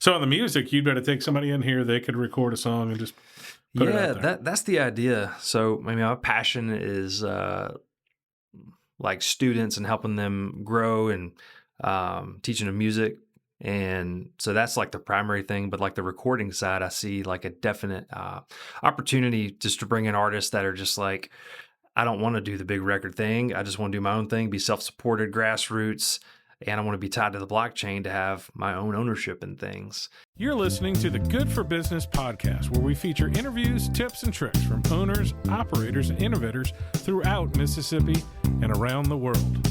So on the music, you'd better take somebody in here. They could record a song and just put it out there. That's the idea. So, I mean, my passion is like students and helping them grow and teaching them music. And so that's like the primary thing. But like the recording side, I see like a definite opportunity just to bring in artists that are just like, I don't want to do the big record thing. I just want to do my own thing, be self-supported, grassroots, and I want to be tied to the blockchain to have my own ownership in things. You're listening to the Good for Business podcast, where we feature interviews, tips, and tricks from owners, operators, and innovators throughout Mississippi and around the world.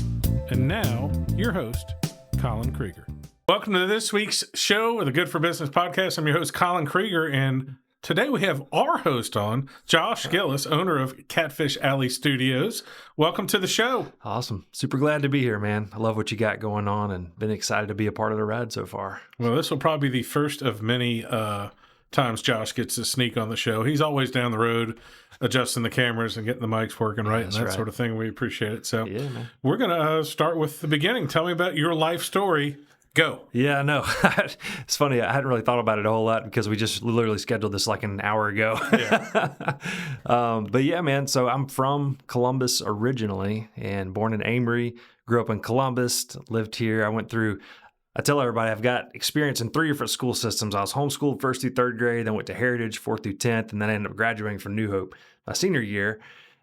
And now, your host, Colin Krieger. Welcome to this week's show of the Good for Business podcast. I'm your host, Colin Krieger, and today we have our host on, Josh Gillis, owner of Catfish Alley Studios. Welcome to the show. Awesome. Super glad to be here, man. I love what you got going on and been excited to be a part of the ride so far. Well, this will probably be the first of many times Josh gets to sneak on the show. He's always down the road adjusting the cameras and getting the mics working right and that sort of thing. We appreciate it. So we're going to start with the beginning. Tell me about your life story. Go. Yeah, no. It's funny. I hadn't really thought about it a whole lot because we just literally scheduled this like an hour ago. Yeah. But yeah, man. So I'm from Columbus originally and born in Amory, grew up in Columbus, lived here. I tell everybody I've got experience in 3 different school systems. I was homeschooled 1st through 3rd grade, then went to Heritage 4th through 10th, and then I ended up graduating from New Hope my senior year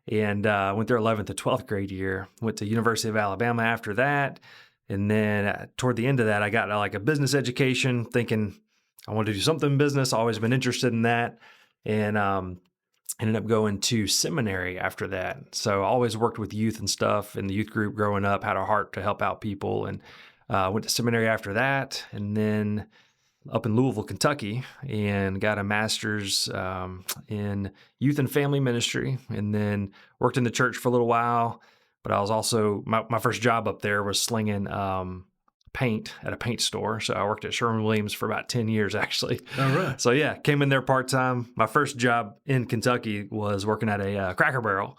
and went there 11th to 12th grade year. Went to University of Alabama after that. And then toward the end of that, I got like a business education, thinking I wanted to do something in business. Always been interested in that, and ended up going to seminary after that. So I always worked with youth and stuff in the youth group growing up, had a heart to help out people, and went to seminary after that, and then up in Louisville, Kentucky, and got a master's in youth and family ministry, and then worked in the church for a little while. But I was also, my first job up there was slinging paint at a paint store. So I worked at Sherwin-Williams for about 10 years, actually. All right. So yeah, came in there part-time. My first job in Kentucky was working at a Cracker Barrel.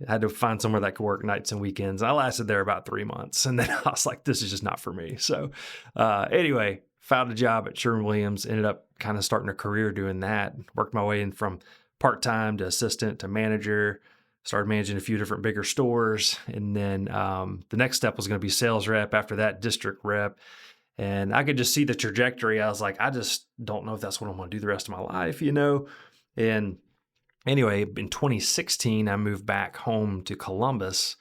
I had to find somewhere that could work nights and weekends. I lasted there about 3 months. And then I was like, this is just not for me. So anyway, found a job at Sherwin-Williams, ended up kind of starting a career doing that. Worked my way in from part-time to assistant to manager. Started managing a few different bigger stores. And then the next step was going to be sales rep. After that, district rep. And I could just see the trajectory. I was like, I just don't know if that's what I'm going to do the rest of my life, you know? And anyway, in 2016, I moved back home to Columbus.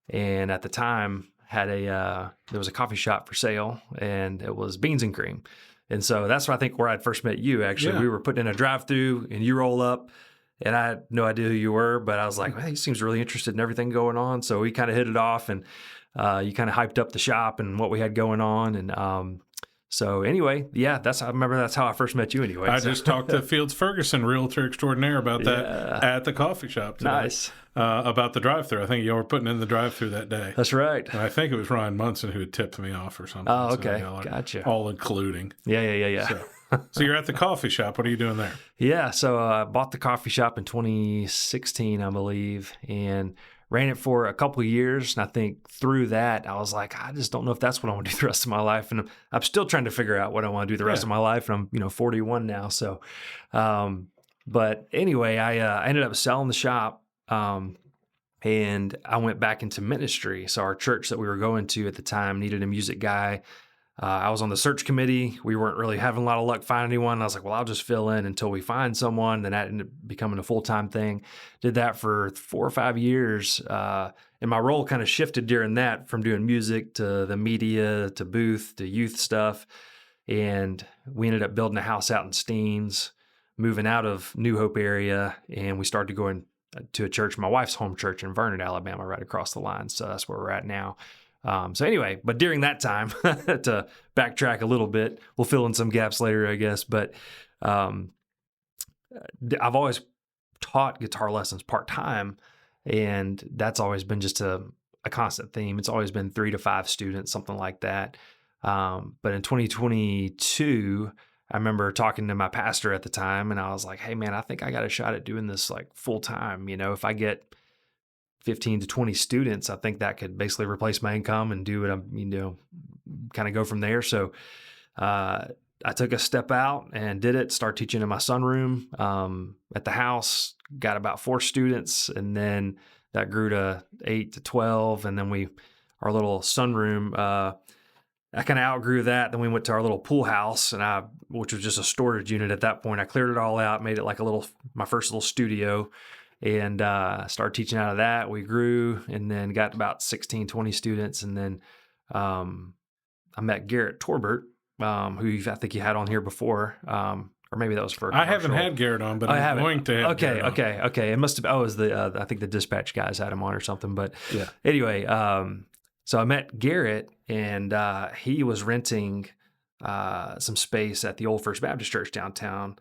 And at the time, there was a coffee shop for sale, and it was Beans and Cream. And so that's where I'd first met you, actually. Yeah. We were putting in a drive-thru, and you roll up. And I had no idea who you were, but I was like, hey, he seems really interested in everything going on. So we kind of hit it off, and you kind of hyped up the shop and what we had going on. And so anyway, yeah, I remember that's how I first met you anyway. I just talked to Fields Ferguson, realtor extraordinaire, about that at the coffee shop today. Nice. About the drive-thru. I think you were putting in the drive-thru that day. That's right. And I think it was Ryan Munson who had tipped me off or something. Oh, okay. So, Gotcha. All including. Yeah. So you're at the coffee shop. What are you doing there? Yeah, so I bought the coffee shop in 2016, I believe, and ran it for a couple of years. And I think through that, I was like, I just don't know if that's what I want to do the rest of my life. And I'm still trying to figure out what I want to do the rest of my life. And I'm 41 now. So, but anyway, I ended up selling the shop, and I went back into ministry. So our church that we were going to at the time needed a music guy. I was on the search committee. We weren't really having a lot of luck finding anyone. I was like, well, I'll just fill in until we find someone. Then that ended up becoming a full-time thing. Did that for 4 or 5 years. And my role kind of shifted during that from doing music to the media to booth to youth stuff. And we ended up building a house out in Steens, moving out of New Hope area. And we started going to a church, my wife's home church in Vernon, Alabama, right across the line. So that's where we're at now. So anyway, but during that time, to backtrack a little bit, we'll fill in some gaps later, I guess, but I've always taught guitar lessons part-time, and that's always been just a constant theme. It's always been 3 to 5 students, something like that. But in 2022, I remember talking to my pastor at the time, and I was like, hey, man, I think I got a shot at doing this like full-time. If I get 15 to 20 students, I think that could basically replace my income and do what I'm, kind of go from there. So I took a step out and did it, started teaching in my sunroom at the house, got about 4 students, and then that grew to 8 to 12. And then our little sunroom, I kind of outgrew that. Then we went to our little pool house, which was just a storage unit at that point. I cleared it all out, made it like my first little studio, and started teaching out of that. We grew and then got about 16, 20 students. And then I met Garrett Torbert, who I think you had on here before, or maybe that was for a commercial. I haven't had Garrett on, but I'm going to have Garrett on. Okay. It must have been, it was I think the dispatch guys had him on or something. But yeah. Anyway, so I met Garrett, and he was renting some space at the Old First Baptist Church downtown.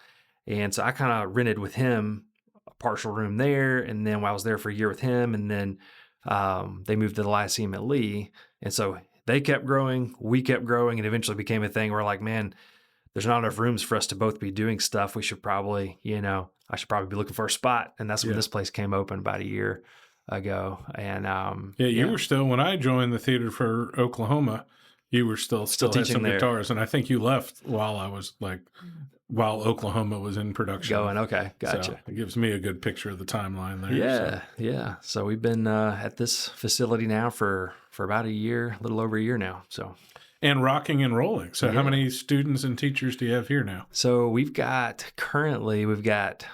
And so I kind of rented with him a partial room there. And then I was there for a year with him. And then they moved to the Lyceum at Lee. And so they kept growing, we kept growing, and eventually became a thing where like, man, there's not enough rooms for us to both be doing stuff. We should probably, I should probably be looking for a spot. And that's when this place came open about a year ago. And you were still, when I joined the theater for Oklahoma, you were still teaching had some there. guitars, and I think you left while Oklahoma was in production. Going, okay, gotcha. So it gives me a good picture of the timeline there. Yeah. So we've been at this facility now for about a year, a little over a year now. So and rocking and rolling. So how many students and teachers do you have here now? So we've got,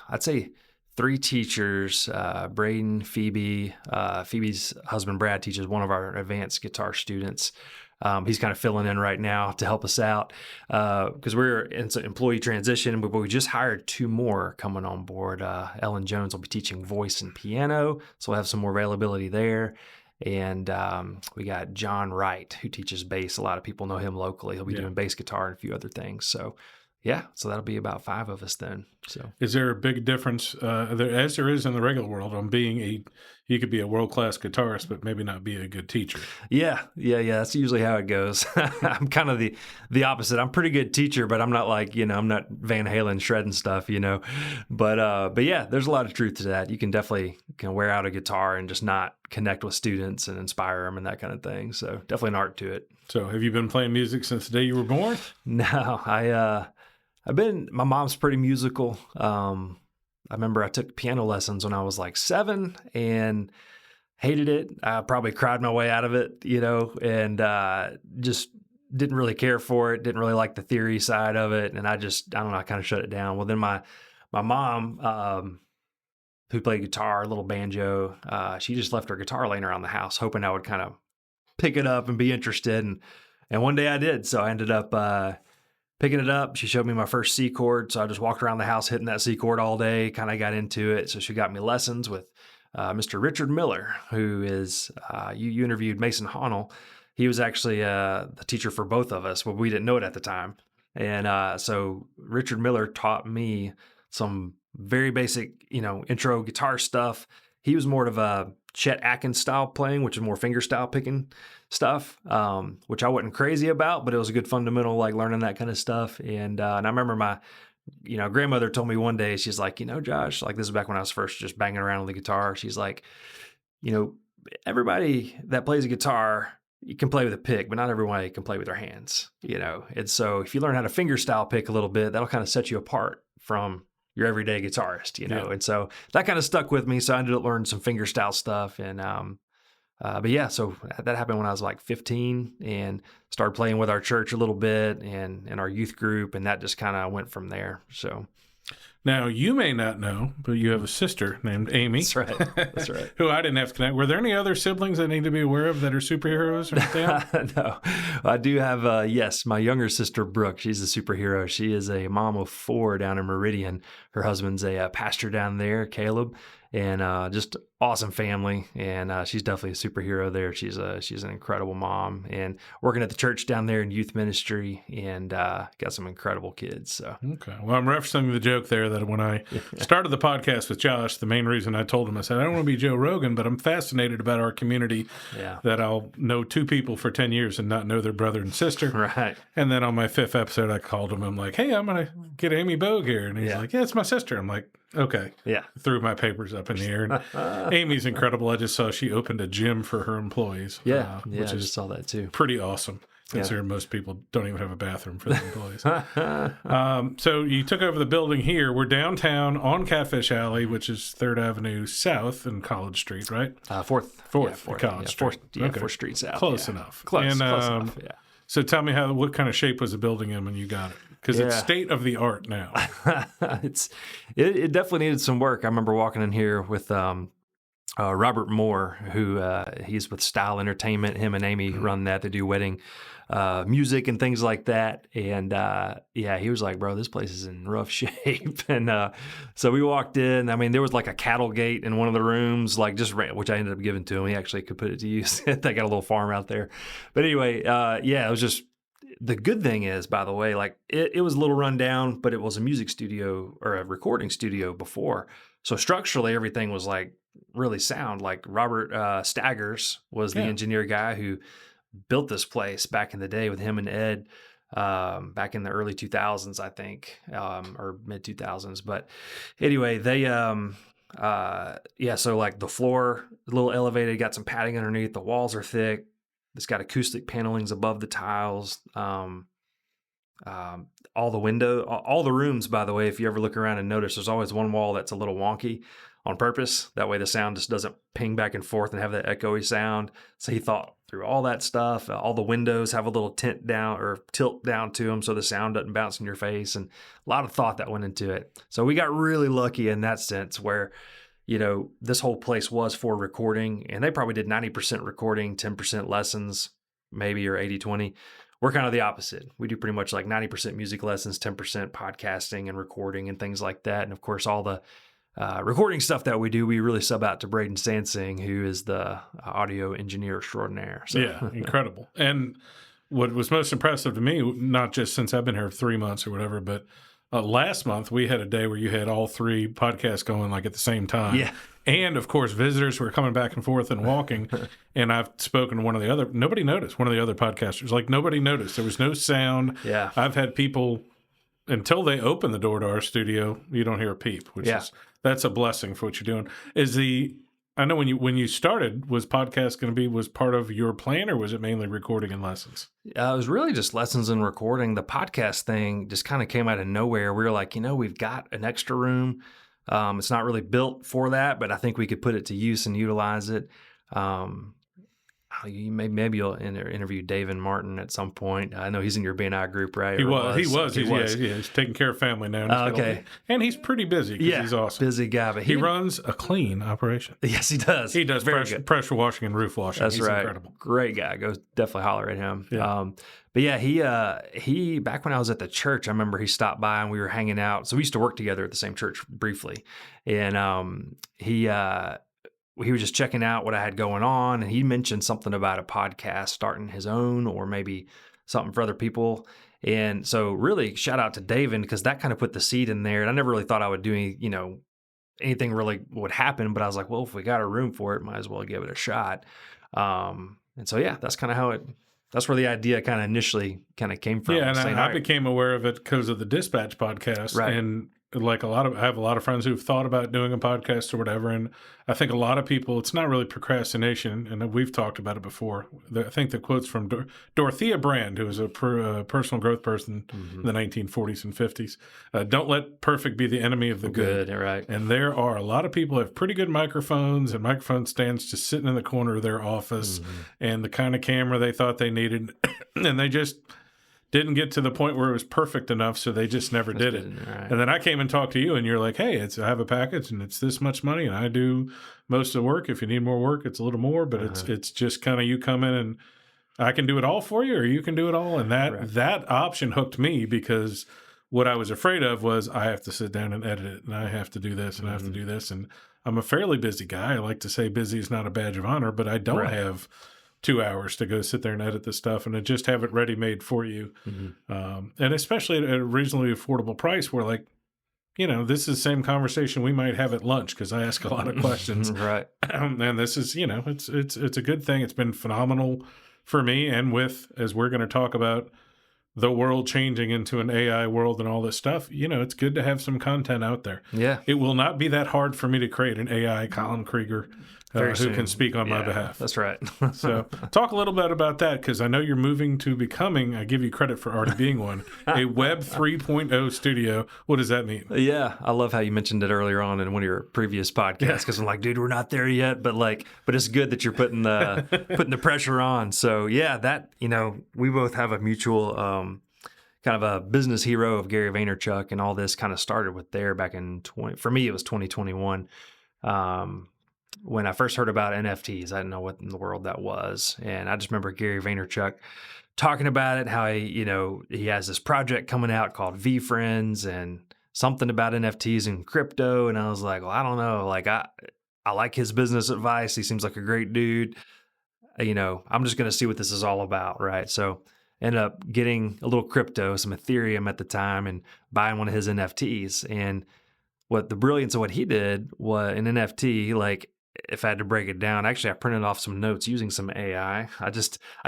I'd say 3 teachers, Braden, Phoebe. Phoebe's husband, Brad, teaches one of our advanced guitar students. He's kind of filling in right now to help us out because we're in some employee transition, but we just hired 2 more coming on board. Ellen Jones will be teaching voice and piano, so we'll have some more availability there. And we got John Wright, who teaches bass. A lot of people know him locally. He'll be doing bass guitar and a few other things. So so that'll be about 5 of us then. So is there a big difference, as there is in the regular world, on being you could be a world-class guitarist, but maybe not be a good teacher? Yeah. That's usually how it goes. I'm kind of the opposite. I'm a pretty good teacher, but I'm not like, I'm not Van Halen shredding stuff, But yeah, there's a lot of truth to that. You can definitely wear out a guitar and just not connect with students and inspire them and that kind of thing. So definitely an art to it. So have you been playing music since the day you were born? No, my mom's pretty musical. I remember I took piano lessons when I was like 7 and hated it. I probably cried my way out of it, and just didn't really care for it. Didn't really like the theory side of it. And I don't know, I kind of shut it down. Well, then my mom, who played guitar, a little banjo, she just left her guitar laying around the house, hoping I would kind of pick it up and be interested. And one day I did. So I ended up picking it up. She showed me my first C chord. So I just walked around the house hitting that C chord all day, kind of got into it. So she got me lessons with Mr. Richard Miller, who is, you interviewed Mason Honnell. He was actually the teacher for both of us, but we didn't know it at the time. And so Richard Miller taught me some very basic, intro guitar stuff. He was more of a Chet Atkins style playing, which is more finger style picking stuff, which I wasn't crazy about, but it was a good fundamental, like learning that kind of stuff. And I remember my, grandmother told me one day, she's like, Josh, like this is back when I was first just banging around on the guitar. She's like, everybody that plays a guitar, you can play with a pick, but not everyone can play with their hands, And so if you learn how to finger style pick a little bit, that'll kind of set you apart from your everyday guitarist, And so that kind of stuck with me. So I ended up learning some finger style stuff. And, so that happened when I was like 15 and started playing with our church a little bit and our youth group. And that just kind of went from there. So now you may not know, but you have a sister named Amy. That's right. Who I didn't have to connect. Were there any other siblings I need to be aware of that are superheroes or No, I do have, yes, my younger sister, Brooke. She's a superhero. She is a mom of 4 down in Meridian. Her husband's a pastor down there, Caleb, and just awesome family. And she's definitely a superhero there. She's an incredible mom and working at the church down there in youth ministry and got some incredible kids. So okay. Well, I'm referencing the joke there that when I started the podcast with Josh, the main reason I told him, I said, I don't want to be Joe Rogan, but I'm fascinated about our community that I'll know 2 people for 10 years and not know their brother and sister. Right. And then on my 5th episode, I called him. I'm like, hey, I'm going to get Amy Bogue here. And he's like, yeah, it's my sister. I'm like, okay. Yeah. Threw my papers up in the air. And Amy's incredible. I just saw she opened a gym for her employees. Which I just saw that too. Pretty awesome. considering most people don't even have a bathroom for their employees. So you took over the building here. We're downtown on Catfish Alley, which is 3rd Avenue South and College Street, right? 4th. Fourth, Yeah, College Street. 4th Street South. Close enough. Close enough, yeah. So tell me what kind of shape was the building in when you got it? Because it's state of the art now. It definitely needed some work. I remember walking in here with Robert Moore, who he's with Style Entertainment. Him and Amy run that. They do wedding music and things like that. And he was like, bro, this place is in rough shape. And so we walked in. I mean, there was like a cattle gate in one of the rooms, like which I ended up giving to him. He actually could put it to use. They got a little farm out there. But anyway, it was just, the good thing is, by the way, like it was a little run down, but it was a music studio or a recording studio before. So structurally, everything was like really sound. Like Robert Staggers was the engineer guy who built this place back in the day with him and Ed back in the early 2000s, I think, or mid 2000s. But anyway, they, so like the floor, a little elevated, got some padding underneath. The walls are thick. It's got acoustic panelings above the tiles. All the rooms, by the way, if you ever look around and notice, there's always one wall that's a little wonky on purpose. That way the sound just doesn't ping back and forth and have that echoey sound. So he thought through all that stuff. All the windows have a little tilt down to them so the sound doesn't bounce in your face. And a lot of thought that went into it. So we got really lucky in that sense where, this whole place was for recording, and they probably did 90% recording, 10% lessons, maybe, or 80-20. We're kind of the opposite. We do pretty much like 90% music lessons, 10% podcasting and recording and things like that. And of course, all the recording stuff that we do, we really sub out to Braden Sansing, who is the audio engineer extraordinaire. So. Yeah, incredible. And what was most impressive to me, not just since I've been here 3 months or whatever, but last month we had a day where you had all 3 podcasts going like at the same time. Yeah. And of course, visitors were coming back and forth and walking. And I've spoken to nobody noticed, one of the other podcasters. Like nobody noticed. There was no sound. Yeah. I've had people, until they open the door to our studio, you don't hear a peep, that's a blessing for what you're doing. I know when you started, was podcast was part of your plan, or was it mainly recording and lessons? It was really just lessons and recording. The podcast thing just kind of came out of nowhere. We were like, we've got an extra room. It's not really built for that, but I think we could put it to use and utilize it. Maybe you'll interview David Martin at some point. I know he's in your BNI group, right? He was. He's taking care of family now. Okay. And he's pretty busy because he's awesome. Busy guy. But he runs a clean operation. Yes, he does. He does pressure washing and roof washing. That's he's right. Incredible. Great guy. Go definitely holler at him. Yeah. But yeah, he back when I was at the church, I remember he stopped by and we were hanging out. So we used to work together at the same church briefly. And he was just checking out what I had going on, and he mentioned something about a podcast starting his own, or maybe something for other people. And so really shout out to David, because that kind of put the seed in there. And I never really thought I would do anything really would happen, but I was like, well, if we got a room for it, might as well give it a shot. And so, that's kind of that's where the idea kind of initially kind of came from. Yeah. And I became aware of it because of the Dispatch podcast. Right. And like I have a lot of friends who've thought about doing a podcast or whatever. And I think a lot of people, it's not really procrastination. And we've talked about it before. I think the quotes from Dorothea Brand, who was a personal growth person in the 1940s and 50s. Don't let perfect be the enemy of the good. Right. And there are a lot of people who have pretty good microphones and microphone stands just sitting in the corner of their office and the kind of camera they thought they needed. And they just didn't get to the point where it was perfect enough, so they just never did it. Right. And then I came and talked to you, and you're like, hey, I have a package, and it's this much money, and I do most of the work. If you need more work, it's a little more, but it's just kind of you come in, and I can do it all for you, or you can do it all. And that option hooked me, because what I was afraid of was I have to sit down and edit it, and I have to do this, and I have to do this. And I'm a fairly busy guy. I like to say busy is not a badge of honor, but I don't have 2 hours to go sit there and edit the stuff, and just have it ready made for you. And especially at a reasonably affordable price, where this is the same conversation we might have at lunch, because I ask a lot of questions. Right. And this is, it's a good thing. It's been phenomenal for me. And as we're going to talk about the world changing into an AI world and all this stuff, it's good to have some content out there. Yeah. It will not be that hard for me to create an AI Colin Krieger who soon. can speak on my behalf. That's right. So talk a little bit about that, because I know you're moving to becoming, I give you credit for already being one, a Web 3.0 studio. What does that mean? Yeah, I love how you mentioned it earlier on in one of your previous podcasts, because I'm like, dude, we're not there yet, but it's good that you're putting the pressure on. So yeah, that, we both have a mutual kind of a business hero of Gary Vaynerchuk, and all this kind of started with there back in for me, it was 2021. When I first heard about NFTs, I didn't know what in the world that was. And I just remember Gary Vaynerchuk talking about it, how he has this project coming out called VFriends and something about NFTs and crypto. And I was like, well, I don't know. Like, I like his business advice. He seems like a great dude. I'm just going to see what this is all about. Right. So ended up getting a little crypto, some Ethereum at the time, and buying one of his NFTs. And what the brilliance of what he did was an NFT, like, if I had to break it down, actually, I printed off some notes using some AI. I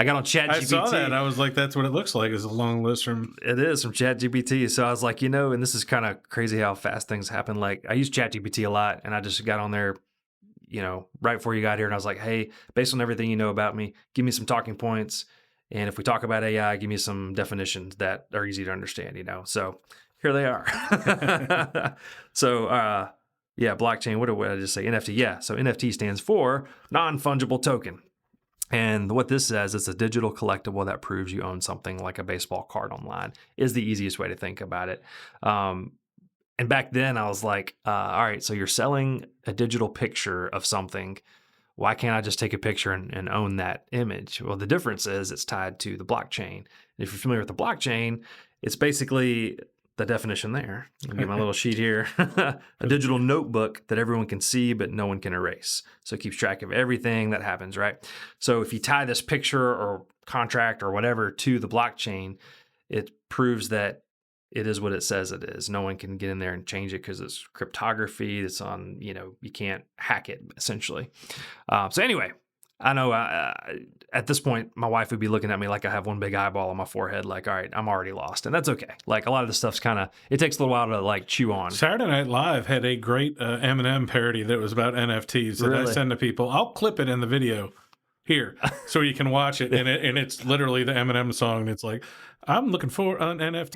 got on ChatGPT. I saw that. I was like, that's what it looks like, is a long list from... It is from ChatGPT. So I was like, and this is kind of crazy how fast things happen. Like, I use ChatGPT a lot, and I just got on there, right before you got here, and I was like, hey, based on everything you know about me, give me some talking points. And if we talk about AI, give me some definitions that are easy to understand, So here they are. So, blockchain. What did I just say? NFT. Yeah. So NFT stands for non-fungible token. And what this says, it's a digital collectible that proves you own something, like a baseball card online, is the easiest way to think about it. And back then I was like, all right, so you're selling a digital picture of something. Why can't I just take a picture and own that image? Well, the difference is it's tied to the blockchain. And if you're familiar with the blockchain, it's basically the definition there. I'll get my little sheet here. A digital notebook that everyone can see, but no one can erase. So it keeps track of everything that happens, right? So if you tie this picture or contract or whatever to the blockchain, it proves that it is what it says it is. No one can get in there and change it because it's cryptography. It's on, you can't hack it, essentially. So anyway, I know at this point, my wife would be looking at me like I have one big eyeball on my forehead, like, all right, I'm already lost. And that's okay. Like, a lot of the stuff's it takes a little while to chew on. Saturday Night Live had a great Eminem parody that was about NFTs that I send to people. I'll clip it in the video here so you can watch it. And it's literally the Eminem song. And it's like, I'm looking for an NFT.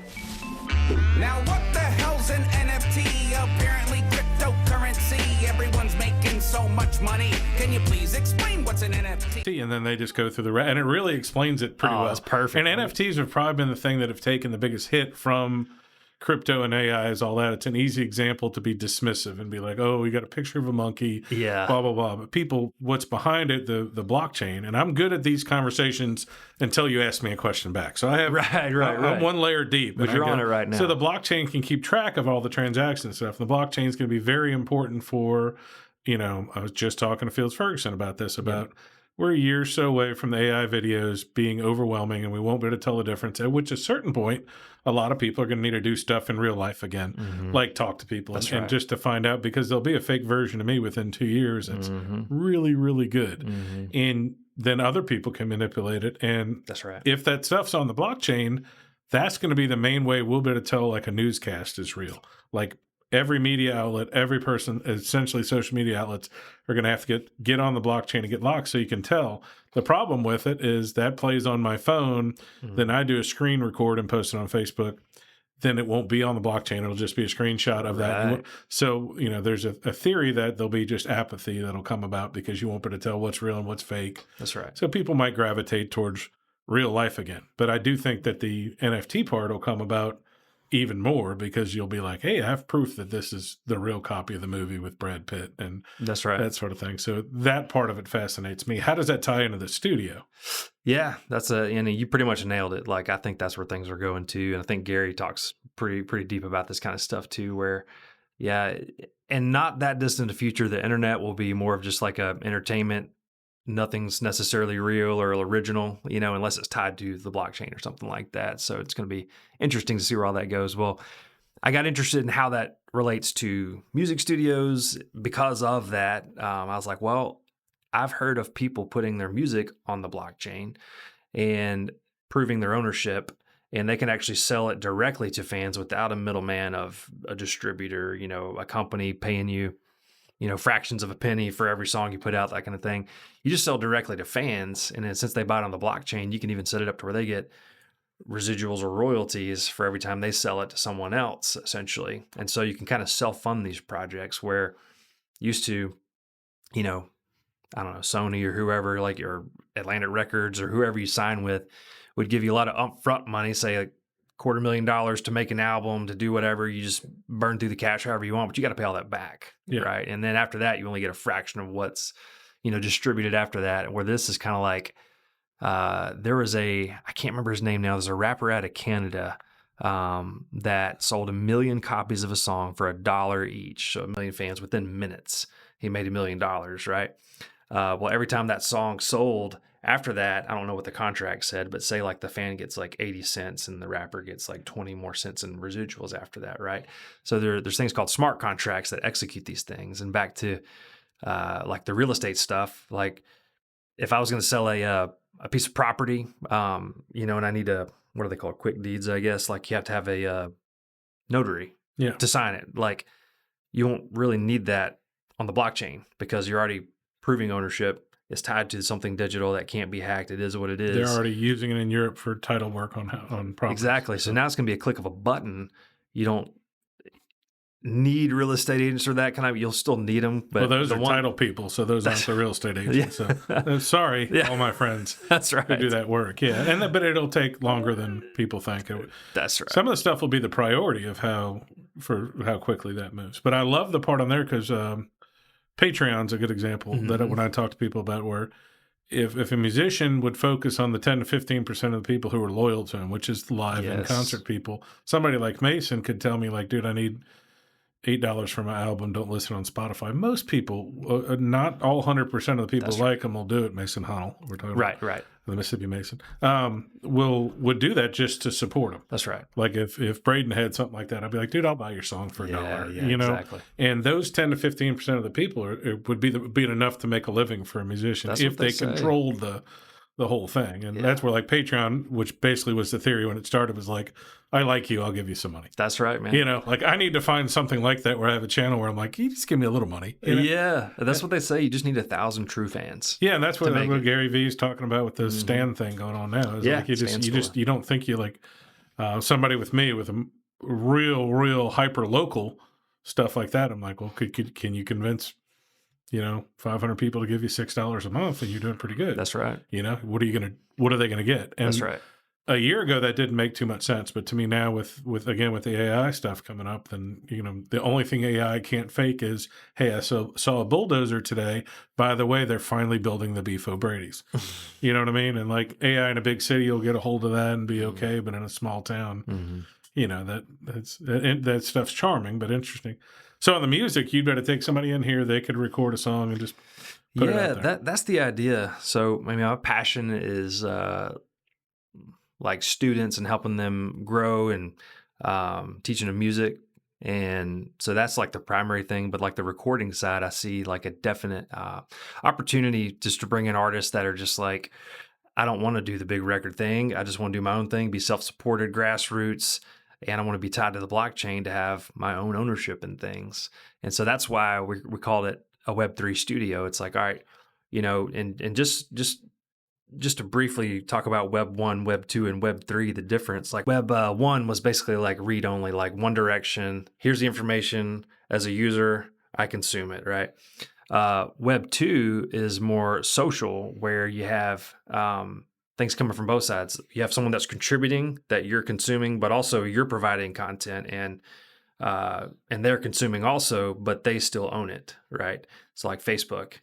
Now what the hell's an NFT? Apparently cryptocurrency. Everyone's making so much money. Can you please explain what's an NFT? And then they just go through and it really explains it pretty well. It's perfect. And NFTs have probably been the thing that have taken the biggest hit from crypto and AI is all that. It's an easy example to be dismissive and be like, oh, we got a picture of a monkey, blah, blah, blah. But people, what's behind it, the blockchain, and I'm good at these conversations until you ask me a question back. So I have, I'm one layer deep. But you're on it right now. So the blockchain can keep track of all the transaction stuff. And the blockchain is going to be very important for, I was just talking to Fields Ferguson about this, we're a year or so away from the AI videos being overwhelming, and we won't be able to tell the difference, at which a certain point, a lot of people are going to need to do stuff in real life again, like talk to people and just to find out, because there'll be a fake version of me within 2 years that's really, really good. And then other people can manipulate it. And if that stuff's on the blockchain, that's going to be the main way we'll be able to tell like a newscast is real. Like, every media outlet, every person, essentially social media outlets, are going to have to get on the blockchain and get locked so you can tell. The problem with it is that plays on my phone. Then I do a screen record and post it on Facebook. Then it won't be on the blockchain. It'll just be a screenshot of that. So, there's a theory that there'll be just apathy that'll come about because you won't be able to tell what's real and what's fake. That's right. So people might gravitate towards real life again. But I do think that the NFT part will come about even more, because you'll be like, hey, I have proof that this is the real copy of the movie with Brad Pitt and that's right, that sort of thing. So that part of it fascinates me. How does that tie into the studio? Yeah, you pretty much nailed it. Like, I think that's where things are going to. And I think Gary talks pretty deep about this kind of stuff too, where, and not that distant a future, the internet will be more of just like a entertainment. Nothing's necessarily real or original, unless it's tied to the blockchain or something like that. So it's going to be interesting to see where all that goes. Well, I got interested in how that relates to music studios because of that. I was like, well, I've heard of people putting their music on the blockchain and proving their ownership, and they can actually sell it directly to fans without a middleman of a distributor, a company paying you fractions of a penny for every song you put out, that kind of thing. You just sell directly to fans. And then since they buy it on the blockchain, you can even set it up to where they get residuals or royalties for every time they sell it to someone else, essentially. And so you can kind of self-fund these projects where used to, I don't know, Sony or whoever, like your Atlantic Records or whoever you sign with, would give you a lot of upfront money, say like $250,000 to make an album, to do whatever. You just burn through the cash however you want, but you got to pay all that back, right? And then after that, you only get a fraction of what's, distributed after that. Where this is kind of like, there was I can't remember his name now. There's a rapper out of Canada that sold 1 million copies of a song for $1 each. So 1 million fans within minutes. He made $1 million, right? Well, every time that song sold after that, I don't know what the contract said, but say like the fan gets like 80 cents and the rapper gets like 20 more cents in residuals after that, right? So there's things called smart contracts that execute these things. And back to like the real estate stuff, like if I was going to sell a piece of property, and I need what are they called? Quick deeds, I guess. Like you have to have a notary to sign it. Like you won't really need that on the blockchain because you're already proving ownership. It's tied to something digital that can't be hacked. It is what it is. They're already using it in Europe for title work on property. Exactly. So now it's going to be a click of a button. You don't need real estate agents or that kind of. You'll still need them. But those are title people, so those aren't the real estate agents. So sorry, all my friends. That's right. Who do that work. Yeah, but it'll take longer than people think. That's right. Some of the stuff will be the priority of how quickly that moves. But I love the part on there because Patreon's a good example that when I talk to people about where if a musician would focus on the 10 to 15% of the people who are loyal to him, which is live and concert people, somebody like Mason could tell me like, dude, I need $8 for my album. Don't listen on Spotify. Most people, not all 100% of the people like him will do it. Mason Hunnell, we're talking about. Right. The Mississippi Mason, would do that just to support him. That's right. Like if Braden had something like that, I'd be like, dude, I'll buy your song for $1. Yeah, exactly. And those 10 to 15% of the people would be enough to make a living for a musician if they controlled the whole thing. And that's where like Patreon, which basically was the theory when it started, was like, I like you, I'll give you some money. That's right, man. Like I need to find something like that where I have a channel where I'm like, you just give me a little money. Yeah, that's what they say. You just need 1,000 true fans. Yeah, and that's what Gary Vee is talking about with the Stan thing going on now. Is like you don't think you like somebody with me with a real hyper local stuff like that. I'm like, well, can you convince 500 people to give you $6 a month, and you're doing pretty good. That's right. What are they gonna get? And that's right. A year ago, that didn't make too much sense, but to me now, with the AI stuff coming up, then the only thing AI can't fake is, hey, I saw a bulldozer today. By the way, they're finally building the Beef O'Brady's. You know what I mean? And like AI in a big city will get a hold of that and be okay, but in a small town, that stuff's charming but interesting. So on the music, you'd better take somebody in here. They could record a song and just put it out there. That's the idea. So my passion is like students and helping them grow and teaching them music. And so that's like the primary thing. But like the recording side, I see like a definite opportunity just to bring in artists that are just like, I don't want to do the big record thing. I just want to do my own thing, be self-supported, grassroots. And I want to be tied to the blockchain to have my own ownership in things. And so that's why we called it a Web3 studio. It's like, all right, and just to briefly talk about Web 1, Web 2, and Web 3, the difference. Like Web 1 was basically like read only, like one direction. Here's the information. As a user, I consume it, right? Web 2 is more social, where you have things coming from both sides. You have someone that's contributing that you're consuming, but also you're providing content and they're consuming also, but they still own it, right? So like Facebook.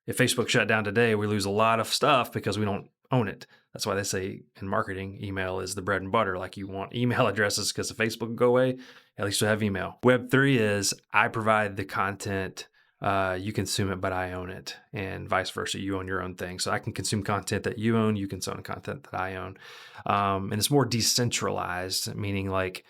If Facebook shut down today, we lose a lot of stuff because we don't own it. That's why they say in marketing, email is the bread and butter. Like you want email addresses because if Facebook will go away, at least you'll have email. Web3 is I provide the content, you consume it, but I own it, and vice versa. You own your own thing. So I can consume content that you own, you can own content that I own. And it's more decentralized, meaning like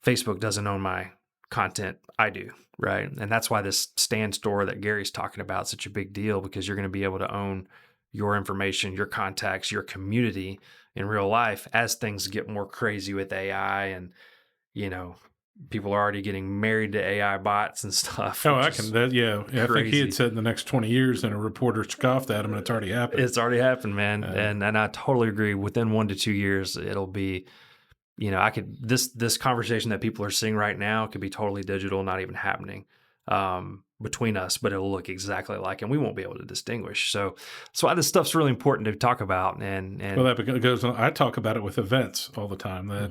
Facebook doesn't own my content, I do, right? And that's why this Stan store that Gary's talking about is such a big deal, because you're going to be able to own your information, your contacts, your community in real life as things get more crazy with AI and, people are already getting married to AI bots and stuff. Oh, I can. That, yeah. I think he had crazy. said in the next 20 years, and a reporter scoffed at him, and it's already happened. It's already happened, man. And I totally agree. Within 1 to 2 years, it'll be, this conversation that people are seeing right now could be totally digital, not even happening between us, but it'll look exactly like, and we won't be able to distinguish. So why this stuff's really important to talk about. And well, that goes on. I talk about it with events all the time. That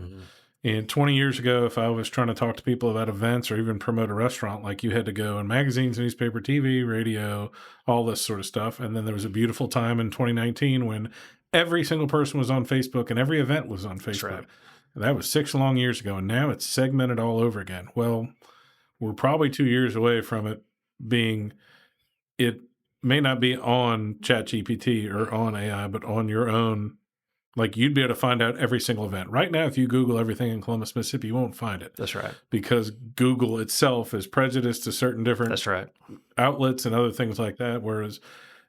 and 20 years ago, if I was trying to talk to people about events or even promote a restaurant, like you had to go in magazines, newspaper, TV, radio, all this sort of stuff. And then there was a beautiful time in 2019 when every single person was on Facebook and every event was on Facebook. That's right. And that was 6 long years ago. And now it's segmented all over again. Well, we're probably 2 years away from it being, it may not be on ChatGPT or on AI, but on your own. Like, you'd be able to find out every single event. Right now, if you Google everything in Columbus, Mississippi, you won't find it. That's right. Because Google itself is prejudiced to certain different That's right. outlets and other things like that, whereas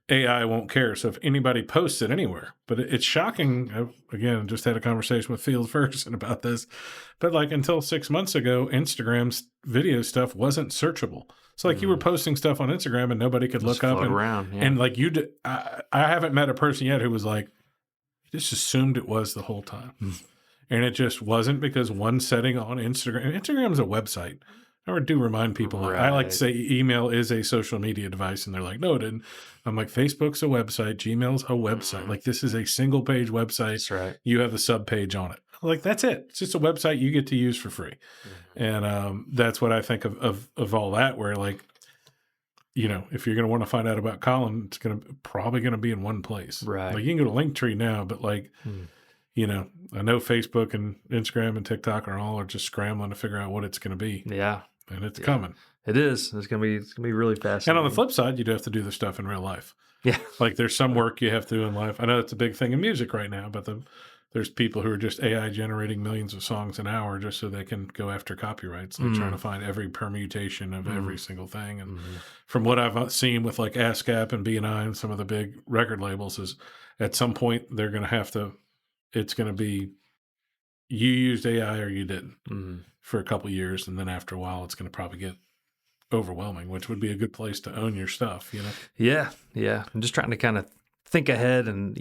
AI won't care. So if anybody posts it anywhere, but it's shocking. I, again, just had a conversation with Field Ferguson about this, but like until 6 months ago, Instagram's video stuff wasn't searchable. So like you were posting stuff on Instagram and nobody could look up around, and like I haven't met a person yet who was like, just assumed it was the whole time. And it just wasn't, because one setting on Instagram's a website. I do remind people, Right. I like to say email is a social media device, and they're like, no, it didn't. I'm like, Facebook's a website, Gmail's a website. Like, this is a single page website. That's right. You have a sub page on it. Like, that's it. It's just a website you get to use for free. And that's what I think of all that, where like, if you're going to want to find out about Colin, it's probably going to be in one place. Right. Like, you can go to Linktree now, but like, I know Facebook and Instagram and TikTok are just scrambling to figure out what it's going to be. Yeah. And it's coming. It is. It's gonna be really fascinating. And on the flip side, you do have to do the stuff in real life. Yeah. Like, there's some work you have to do in life. I know it's a big thing in music right now, but there's people who are just AI generating millions of songs an hour just so they can go after copyrights. They're trying to find every permutation of every single thing. And from what I've seen with like ASCAP and B&I and some of the big record labels, is at some point they're going to have to, it's going to be, you used AI or you didn't for a couple of years. And then after a while, it's going to probably get overwhelming, which would be a good place to own your stuff, Yeah. I'm just trying to kind of think ahead and,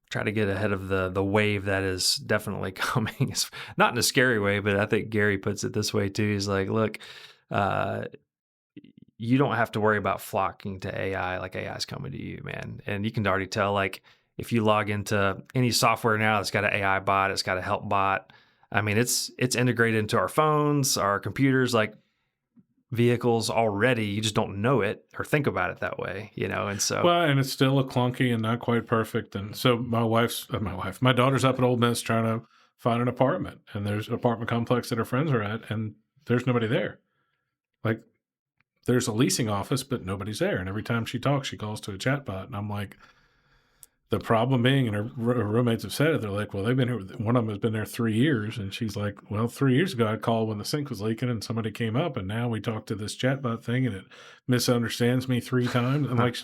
try to get ahead of the wave that is definitely coming. It's not in a scary way, but I think Gary puts it this way too. He's like, look, you don't have to worry about flocking to AI. Like, AI is coming to you, man. And you can already tell, like, if you log into any software now that's got an AI bot, it's got a help bot. I mean, it's integrated into our phones, our computers, like vehicles already. You just don't know it or think about it that way, and so. Well, and it's still a clunky and not quite perfect. And so my daughter's up at Ole Miss trying to find an apartment, and there's an apartment complex that her friends are at, and there's nobody there. Like, there's a leasing office, but nobody's there. And every time she talks, she calls to a chatbot. And I'm like, the problem being, and her roommates have said it, they're like, well, they've been here, one of them has been there 3 years. And she's like, well, 3 years ago, I called when the sink was leaking and somebody came up, and now we talked to this chatbot thing and it misunderstands me 3 times. And like,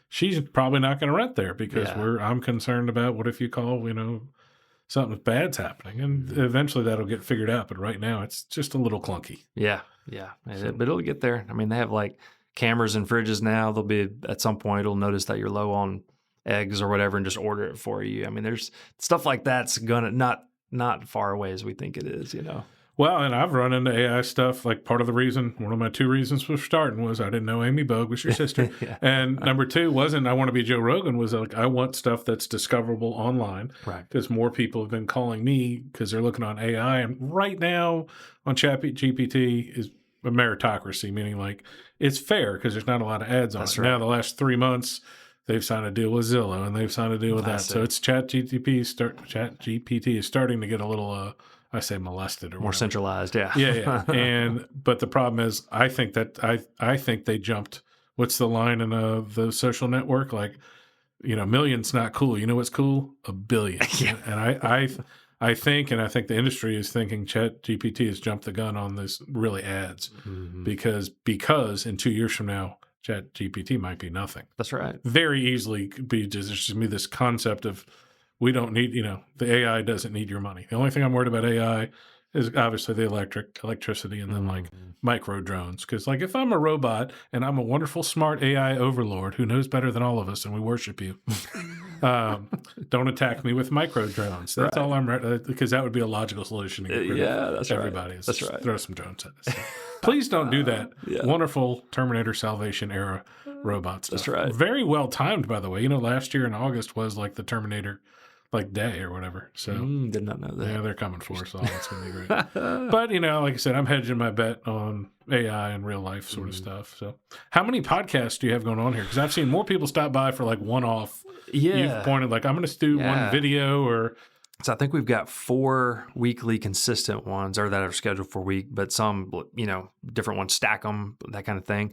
she's probably not going to rent there because I'm concerned about what if you call, something bad's happening. And eventually that'll get figured out. But right now it's just a little clunky. Yeah. But it'll get there. I mean, they have like cameras in fridges now. They'll be, at some point, it'll notice that you're low on eggs or whatever and just order it for you. I mean, there's stuff like that's gonna not far away as we think it is, Well, and I've run into AI stuff. Like, part of the reason, one of my 2 reasons for starting was I didn't know Amy Bogue was your sister. And number 2 wasn't I want to be Joe Rogan, was like, I want stuff that's discoverable online. Right. Because more people have been calling me because they're looking on AI. And right now on ChatGPT is a meritocracy, meaning like it's fair because there's not a lot of ads on it. Right. Now, the last 3 months, they've signed a deal with Zillow, and they've signed a deal with that. So it's ChatGPT is starting to get a little, I say molested or more centralized. Yeah. Yeah. But the problem is, I think they jumped. What's the line in the Social Network? Like, million's not cool. You know what's cool? A billion. And I think the industry is thinking ChatGPT has jumped the gun on this really ads because in 2 years from now, ChatGPT might be nothing. That's right. Very easily could be just me this concept of we don't need, the AI doesn't need your money. The only thing I'm worried about AI is obviously the electricity, and then like micro drones. Because like if I'm a robot and I'm a wonderful, smart AI overlord who knows better than all of us, and we worship you, don't attack me with micro drones. That's all I'm because that would be a logical solution to get rid of that's everybody. Right. Is that's just right. Throw some drones at us. So please don't do that. Wonderful Terminator Salvation era robot stuff. That's right. Very well timed, by the way. Last year in August was like the Terminator like day or whatever. So did not know that. Yeah, they're coming for us all. It's gonna be great. But like I said, I'm hedging my bet on AI and real life sort of stuff. So how many podcasts do you have going on here? Because I've seen more people stop by for like one-off. You've pointed like I'm gonna do one video or. So I think we've got 4 weekly consistent ones, or that are scheduled for a week, but some, different ones, stack them, that kind of thing.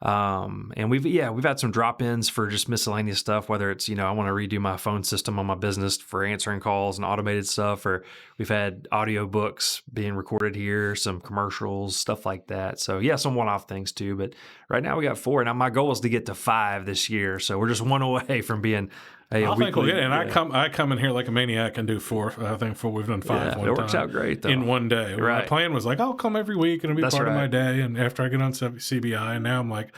And we've had some drop-ins for just miscellaneous stuff, whether it's, I want to redo my phone system on my business for answering calls and automated stuff, or we've had audio books being recorded here, some commercials, stuff like that. So some one-off things too, but right now we got 4. Now my goal is to get to 5 this year. So we're just one away from being I think we'll get it. And yeah. I come in here like a maniac and do 4. I think we've done 5 one it time. works out great, though. In one day. Right. My plan was like, I'll come every week and it'll be part of my day. And after I get on CBI, and now I'm like,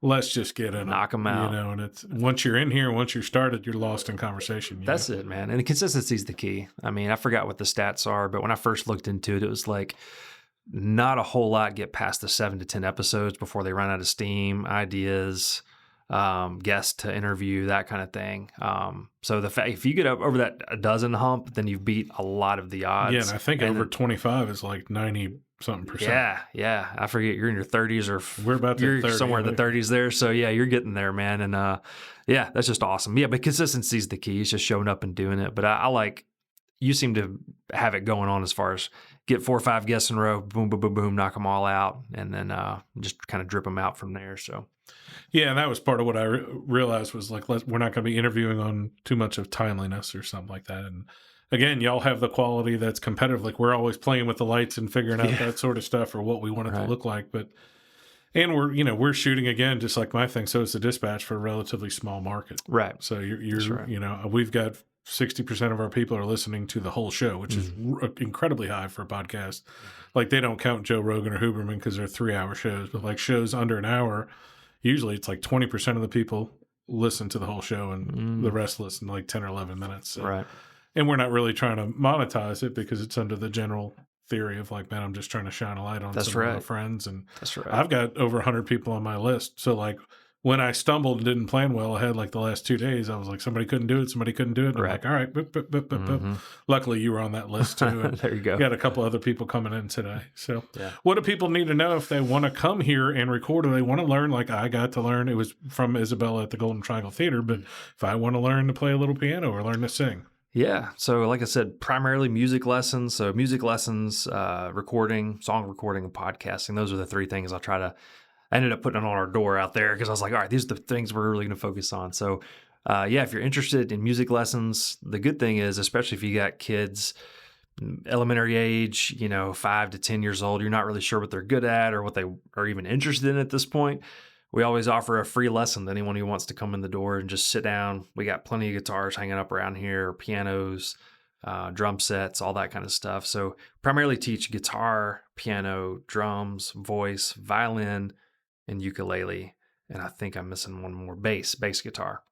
let's just get in. Knock them out. And it's once you're in here, once you're started, you're lost in conversation. That's it, man. And the consistency is the key. I mean, I forgot what the stats are, but when I first looked into it, it was like not a whole lot get past the 7 to 10 episodes before they run out of steam, ideas, guests to interview, that kind of thing. So if you get up over that a dozen hump, then you've beat a lot of the odds. Yeah, and I think over 25 is like 90-something%. Yeah. I forget, you're in your 30s, or we're about to you're 30, somewhere in the 30s there. So you're getting there, man. And that's just awesome. Yeah, but consistency is the key. It's just showing up and doing it. But I like, you seem to have it going on as far as get 4 or 5 guests in a row, boom, boom, boom, boom, knock them all out, and then just kind of drip them out from there. So. Yeah, and that was part of what I realized was like, we're not going to be interviewing on too much of timeliness or something like that. And again, y'all have the quality that's competitive. Like we're always playing with the lights and figuring out that sort of stuff or what we want it to look like. And we're shooting again, just like my thing. So it's the Dispatch for a relatively small market. Right. So you're we've got 60% of our people are listening to the whole show, which is incredibly high for a podcast. Like they don't count Joe Rogan or Huberman because they're 3-hour shows, but like shows under an hour, usually it's like 20% of the people listen to the whole show and the rest listen like 10 or 11 minutes. So. Right. And we're not really trying to monetize it because it's under the general theory of like, man, I'm just trying to shine a light on some of my friends. And I've got over 100 people on my list. So like when I stumbled and didn't plan well, I had like the last 2 days, I was like, somebody couldn't do it. And I'm like, all right. Boop. Luckily you were on that list too. And there you go. Got a couple other people coming in today. So what do people need to know if they want to come here and record, or they want to learn? Like I got to learn, it was from Isabella at the Golden Triangle Theater, but if I want to learn to play a little piano or learn to sing. Yeah. So like I said, primarily music lessons. So music lessons, recording, song recording, and podcasting. Those are the 3 things I ended up putting it on our door out there because I was like, all right, these are the things we're really going to focus on. So if you're interested in music lessons, the good thing is, especially if you got kids elementary age, 5 to 10 years old, you're not really sure what they're good at or what they are even interested in at this point. We always offer a free lesson to anyone who wants to come in the door and just sit down. We got plenty of guitars hanging up around here, pianos, drum sets, all that kind of stuff. So primarily teach guitar, piano, drums, voice, violin, and ukulele. And I think I'm missing one more, bass guitar.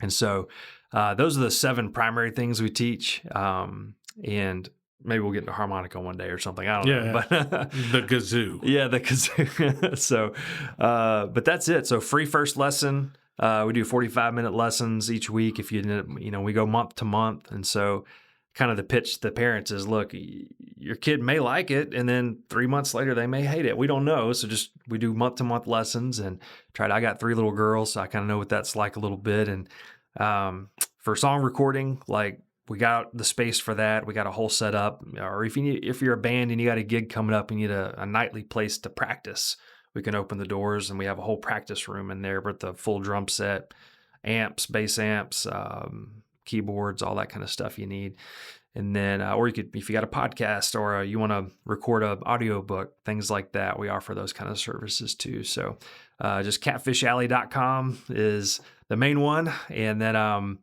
And so those are the 7 primary things we teach. And maybe we'll get into harmonica one day or something. I don't know. But the kazoo. Yeah, the kazoo. So, but that's it. So free first lesson. We do 45-minute lessons each week. If we go month to month. And so kind of the pitch to the parents is, look, your kid may like it, and then 3 months later they may hate it. We don't know. So we do month to month lessons and I got 3 little girls, so I kind of know what that's like a little bit. And for song recording, like we got the space for that. We got a whole setup. Or if you're a band and you got a gig coming up and you need a nightly place to practice, we can open the doors and we have a whole practice room in there with the full drum set, amps, bass amps, keyboards, all that kind of stuff you need. And then, or you could, if you got a podcast or you want to record an audio book, things like that, we offer those kind of services too. So just catfishalley.com is the main one. And then on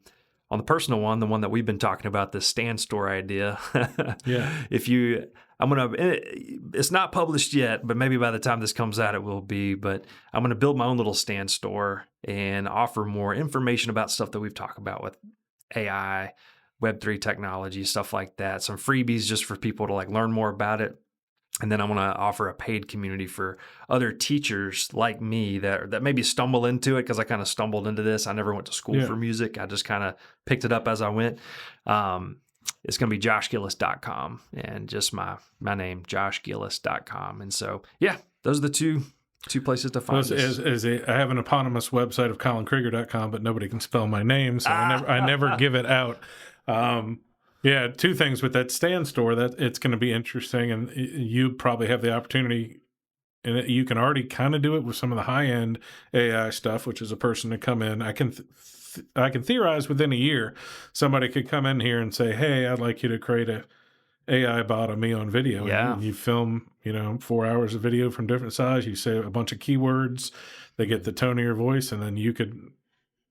the personal one, the one that we've been talking about, the stand store idea. Yeah. If you it's not published yet, but maybe by the time this comes out, it will be. But I'm going to build my own little stand store and offer more information about stuff that we've talked about with AI, Web3 technology, stuff like that. Some freebies just for people to like learn more about it. And then I'm going to offer a paid community for other teachers like me that maybe stumble into it, because I kind of stumbled into this. I never went to school for music. I just kind of picked it up as I went. It's going to be joshgillis.com, and just my name, joshgillis.com. And so, yeah, those are the two places to find us. I have an eponymous website of colinkrieger.com, but nobody can spell my name, so I never give it out. Yeah, two things with that stand store. That it's going to be interesting, and you probably have the opportunity, and you can already kind of do it with some of the high-end AI stuff, which is a person to come in. I can theorize within a year, somebody could come in here and say, "Hey, I'd like you to create a AI bot of me on video." Yeah. And you film, 4 hours of video from different sides. You say a bunch of keywords, they get the tone of your voice, and then you could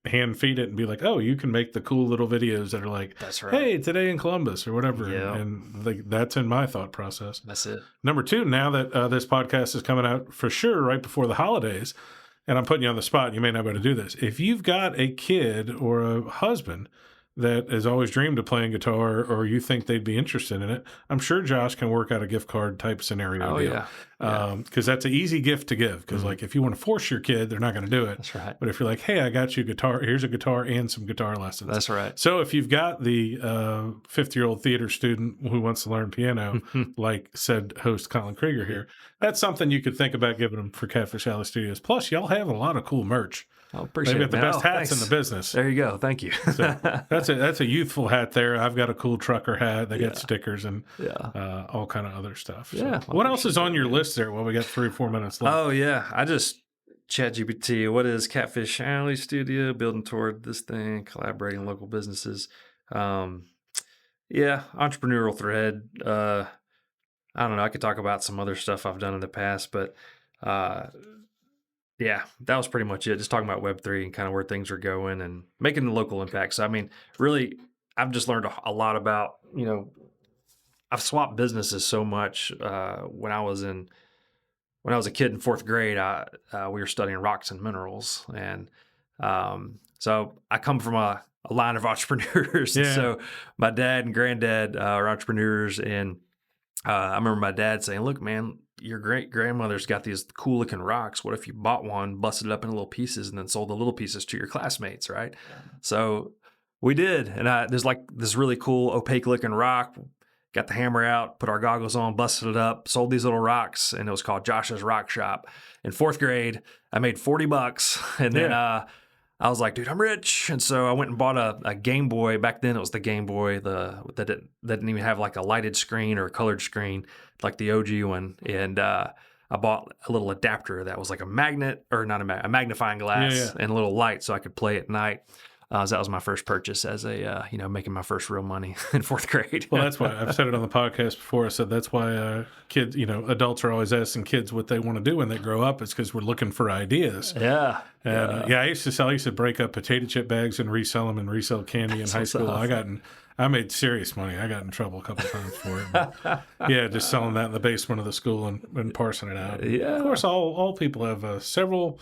hand feed it and be like, "Oh, you can make the cool little videos that are like, that's right, hey, today in Columbus," or whatever. Yeah. And that's in my thought process. That's it. Number two, now that this podcast is coming out for sure right before the holidays, and I'm putting you on the spot, you may not be able to do this. If you've got a kid or a husband that has always dreamed of playing guitar, or you think they'd be interested in it, I'm sure Josh can work out a gift card type scenario deal. Because that's an easy gift to give. Because like if you want to force your kid, they're not going to do it. That's right. But if you're like, "Hey, I got you a guitar. Here's a guitar and some guitar lessons." That's right. So if you've got the 50-year-old theater student who wants to learn piano, like said host Colin Krieger here, that's something you could think about giving them for Catfish Alley Studios. Plus, y'all have a lot of cool merch. I appreciate They've it. got the best hats Thanks. in the business. There you go. Thank you. So that's a youthful hat there. I've got a cool trucker hat. They got stickers and all kind of other stuff. So Yeah. what else is on your list there? Well, we got 3 or 4 minutes left. Oh, yeah. I just ChatGPT. What is Catfish Alley Studio? Building toward this thing, collaborating local businesses. Entrepreneurial thread. I don't know. I could talk about some other stuff I've done in the past, but that was pretty much it. Just talking about Web3 and kind of where things are going and making the local impact. So, I mean, really, I've just learned a lot about, I've swapped businesses so much. When I was a kid in 4th grade, we were studying rocks and minerals. And so I come from a line of entrepreneurs. Yeah. So my dad and granddad are entrepreneurs. And I remember my dad saying, "Look, man, your great-grandmother's got these cool-looking rocks. What if you bought one, busted it up into little pieces, and then sold the little pieces to your classmates," right? So we did. And there's like this really cool opaque-looking rock. Got the hammer out, put our goggles on, busted it up, sold these little rocks, and it was called Josh's Rock Shop. In 4th grade, I made $40, and then I was like, "Dude, I'm rich." And so I went and bought a Game Boy. Back then, it was the Game Boy that didn't even have like a lighted screen or a colored screen, like the OG one. And I bought a little adapter that was like a magnet, or not a magnifying glass, and a little light so I could play at night. So that was my first purchase as making my first real money in 4th grade. Well, that's why I've said it on the podcast before. I said that's why kids, adults are always asking kids what they want to do when they grow up. It's because we're looking for ideas. Yeah. And I used to break up potato chip bags and resell them and resell candy in high school. I made serious money. I got in trouble a couple of times for it. But just selling that in the basement of the school and parsing it out. Yeah. Of course, all people have several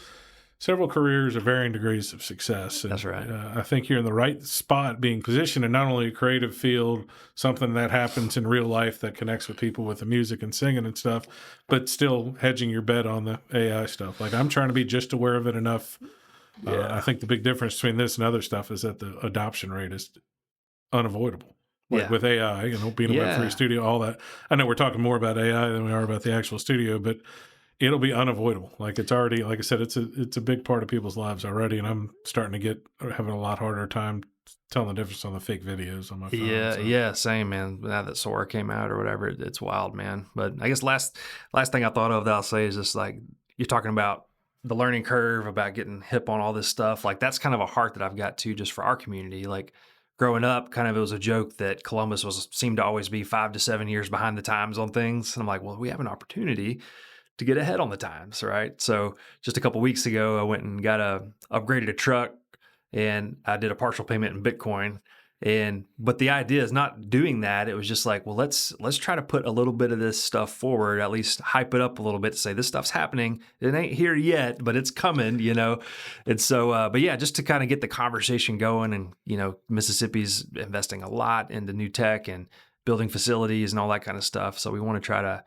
careers of varying degrees of success. And, that's right. I think you're in the right spot, being positioned in not only a creative field, something that happens in real life that connects with people with the music and singing and stuff, but still hedging your bet on the AI stuff. Like, I'm trying to be just aware of it enough. I think the big difference between this and other stuff is that the adoption rate is unavoidable. Like with AI, being a Web3 studio, all that. I know we're talking more about AI than we are about the actual studio, but it'll be unavoidable. Like, it's already, like I said, it's a big part of people's lives already, and I'm starting to having a lot harder time telling the difference on the fake videos on my phone. Same, man. Now that Sora came out or whatever, it's wild, man. But I guess last thing I thought of that I'll say is just like, you're talking about the learning curve, about getting hip on all this stuff. Like, that's kind of a heart that I've got too, just for our community. Like, growing up, kind of, it was a joke that Columbus seemed to always be 5 to 7 years behind the times on things. And I'm like, well, we have an opportunity to get ahead on the times, right? So just a couple weeks ago, I went and upgraded a truck, and I did a partial payment in Bitcoin. But the idea is not doing that. It was just like, well, let's try to put a little bit of this stuff forward, at least hype it up a little bit to say this stuff's happening. It ain't here yet, but it's coming, And so, but yeah, just to kind of get the conversation going, and Mississippi's investing a lot into new tech and building facilities and all that kind of stuff. So we want to try to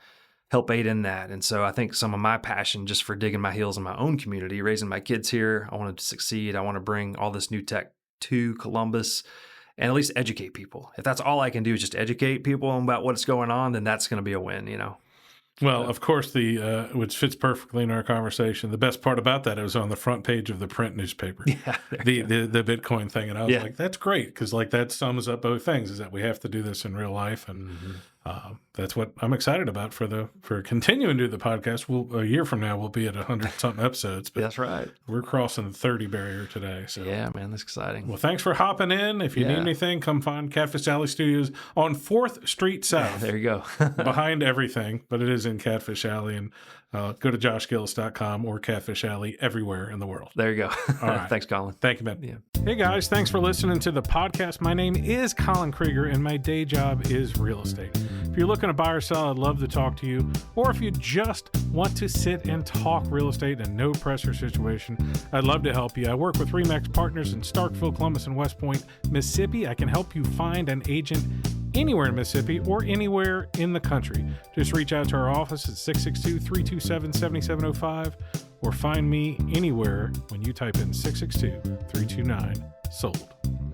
help aid in that. And so I think some of my passion just for digging my heels in my own community, raising my kids here, I want to succeed. I want to bring all this new tech to Columbus and at least educate people. If that's all I can do is just educate people about what's going on, then that's going to be a win, Well, of course, which fits perfectly in our conversation. The best part about that, it was on the front page of the print newspaper, the Bitcoin thing, and I was like, "That's great," because that sums up both things: is that we have to do this in real life, and that's what I'm excited about for continuing to do the podcast. A year from now, we'll be at 100-something episodes. But that's right. We're crossing the 30 barrier today. So yeah, man, that's exciting. Well, thanks for hopping in. If you need anything, come find Catfish Alley Studios on 4th Street South. There you go. Behind everything, but it is in Catfish Alley. And go to joshgillis.com or Catfish Alley everywhere in the world. There you go. All right. Thanks, Colin. Thank you, man. Yeah. Hey, guys. Thanks for listening to the podcast. My name is Colin Krieger, and my day job is real estate. If you're looking to buy or sell, I'd love to talk to you. Or if you just want to sit and talk real estate in a no-pressure situation, I'd love to help you. I work with RE/MAX Partners in Starkville, Columbus, and West Point, Mississippi. I can help you find an agent anywhere in Mississippi or anywhere in the country. Just reach out to our office at 662-327-7705 or find me anywhere when you type in 662-329-SOLD.